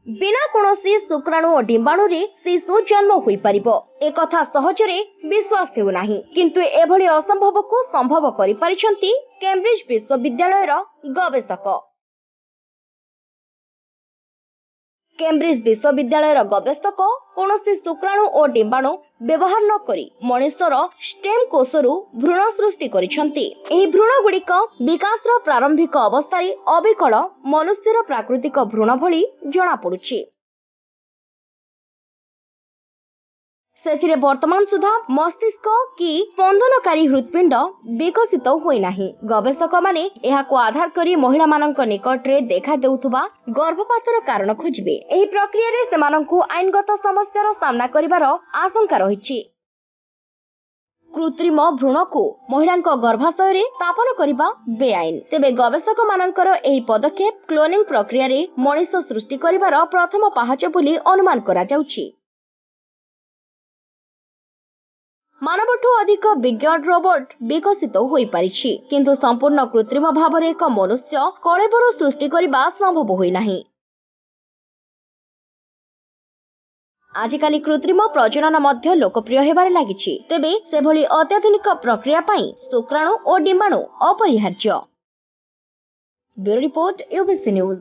बिना कौनसी शुक्राणु और डिंबाणु शिशु जन्म हो पारिबो एक कथा सहजरे विश्वास हेउना किंतु एभली असंभव को संभव करि परिछंती कैम्ब्रिज विश्वविद्यालय गवेषक। कैम्ब्रिज विश्वविद्यालय गवेषक कौनसी शुक्राणु और डिंबाणु व्यवहार न करी मनुष्यर स्टेम कोषरु भ्रूण सृष्टि करिसंती। एही भ्रूण गुड़िक विकास प्रारंभिक अवस्था अविकल मनुष्यर प्राकृतिक भ्रूण भली जना पड़ुछि। सेथिरे वर्तमान सुधा मस्तिष्क कि स्पंदनकारी हृत्पिंड विकसित होई नाही। गवेषक माने एहाको आधार करी महिला मानक निकट रे देखा देउथुबा गर्भपातर कारण खोजिबे। एही प्रक्रिया रे सेमानंकु आईनगत समस्यार सामना करिवार आशंका रहिछि। कृत्रिम भ्रूण को महिला गर्भाशय स्थापन करने बेआईन। तेबे गवेषक मानकर एही पदक्षेप क्लोनिंग प्रक्रिया रे मनुष्य सृष्टि करिवार प्रथम पाहाच बोली अनुमान करा जाउछि। मानवठू अधिक विज्ञान रोबोट विकसित होई पारिछि किंतु संपूर्ण कृत्रिम भाव एक मनुष्य कलेबर सृष्टि करने संभव होई नाही। आजिकाली कृत्रिम प्रजनन मध्य लोकप्रिय हेबारे लागिछि। तेबे सेभली अत्याधुनिक प्रक्रिया पई शुक्राणु और डिंबाणु अपरिहार्य। Bureau report UBC news.